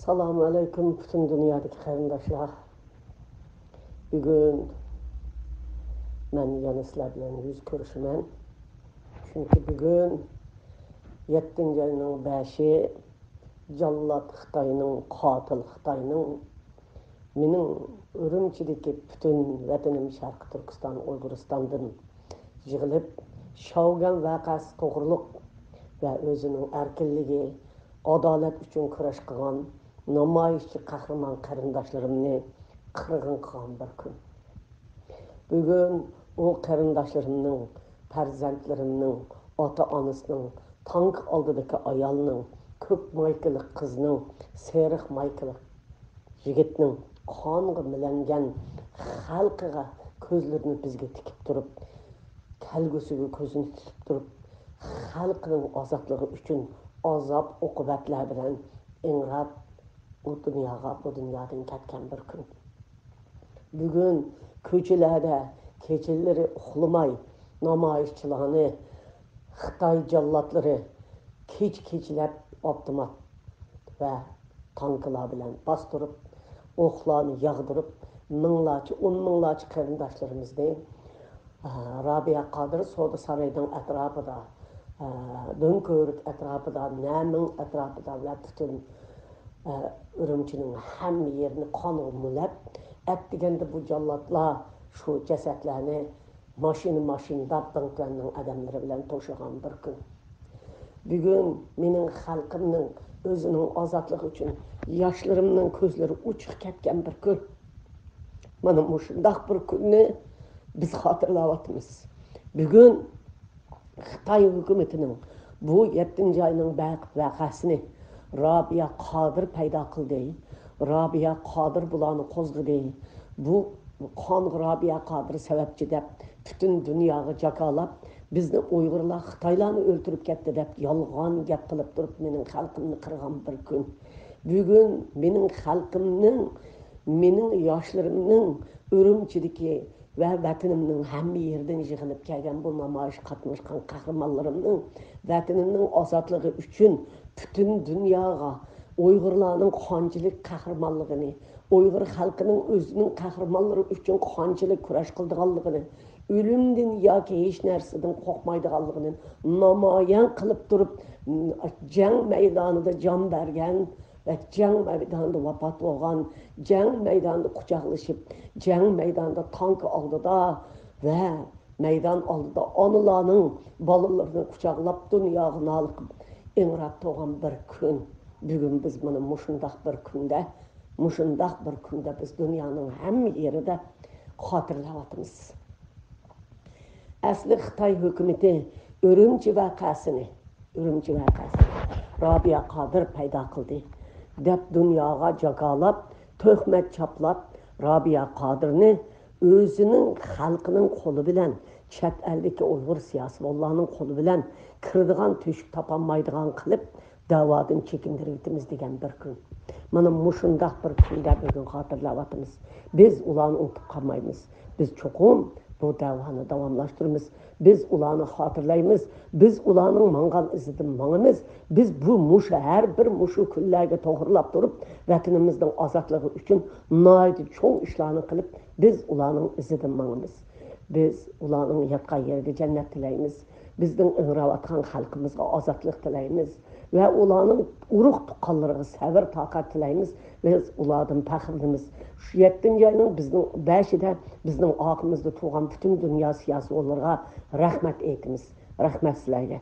Assalomu alaykum butun dunyodagi qarindoshlar. Bugun men yana sizlar bilan yuz ko'rishiman. Chunki bugun 7-oyning 5-i Jallod Xitoyning qotil Xitoyning mening Urumchidagi butun vatanim Sharqi Turkiston, Uyg'uristondan yig'ilib Shogan voqeasi to'g'riliq va o'zining erkinligi, adolat uchun kurash qilgan namoyishchi qahramon qarindoshlarimni qirg'in qilgan bir kun. Bugun o qarindoshlarimning, farzandlarimning, ota-onasining, tank oldidagi ayolning, ko'k maykali qizning, seriq maykali yigitning qonga milangan xalqiga ko'zlarini bizga tikib turib, kelgusiga ko'zini tikib turib, xalqining ozodligi uchun azob uqubatlar bilan ingrab bu dunyodan ketgan bir kun. Bugun ko'chalarda kechalari uxlamay namoyishchilarni Xitoy jallodlari kech-kechlab avtomat va tanklar bilan bostirib, o'qlarni yog'dirib, minglarcha, 10 minglarcha qarindoshlarimizni Rabia Qodir Soda Saroyining atrofida, Dönko'rik atrofida, Namin atrofida va butun Urumchining hamma yerini qonga mulab, atdiganda bu jallodlar shu jasadlarni mashina tanklarning odamlari bilan to'shigan bir kun. Bugun mening xalqimning o'zining ozodligi uchun yoshlarimning ko'zlari uchiq ketgan bir kun. Mana shunday bir kunni biz xotirlayapmiz. Bugun Xitoy hukumatining bu 7-oyning voqeasini Rabia Qodir paydo qildi. Rabia Qodir bularni qo'zg'adi. Bu qon Rabia Qodir sababchi deb butun dunyoga jakolab, bizni Uyg'urlar Xitoylarni o'ldirib ketdi deb yolg'on gap qilib turib mening xalqimni qirgan bir kun. Bugun mening xalqimning, mening yoshlarimning Urumchidagi va vatanimning hamma yerdan yig'ilib kelgan bu namoyish qatnashgan qahramonlarimning vatanimning ozodligi uchun butun dunyoga Uyg'urlarning qanchalik qahramonligini, Uyg'ur xalqining o'zining qahramonlari uchun qanchalik kurash qilganligini, o'limdan yoki hech narsadan qo'rqmaydiganligini namoyon qilib turib, jang maydonida jon bergan ve jang maydonida vafot bo'lgan, jang maydonida quchoqlashib, jang maydonida tank oldida ve maydon oldida onalarning bolalarini quchoqlab dunyoga noliq ingrab turgan bir kun. Bugun biz bunu mushundaq bir kunda biz dünyanın hamma yerida xotirlayapmiz. Asli Xitoy hukumati Urumchi voqeasini Rabia Qodir paydo qildi deb dunyoga jakolab, tuhmat chaplab, Rabia Qodirni o'zining xalqining qo'li bilan, chet eldagi Uyg'ur siyosatchilarning qo'li bilan kirdigan teshik topolmaydigan qilib da'vodan chekindiribmiz degan bir kun. Mana mushundaq bir kunda bugun xotirlayapmiz. Biz ularni unutib qolmaymiz. Biz cho'qim bu davoni davomlashtiramiz. Biz ularni xotirlaymiz. Biz ularning mangan izidan mangamiz. Biz bu har bir kunlarga to'g'rilab turib, vatanimizning ozodligi uchun noyati cho'ng ishlarni qilib, biz ularning izidan mangamiz. Biz ularning yotgan yerida jannat tilaymiz. Bizning ingrayotgan xalqimizga ozodlik tilaymiz ve ularning urug' tuqqanlariga sabr toqat tilaymiz. Biz ulardan faxrlanamiz. Shu 7-oyning bizning 5-ida bizning oqimizda turgan butun dunyo siyosatchilariga rahmat aytamiz. Rahmat sizlarga.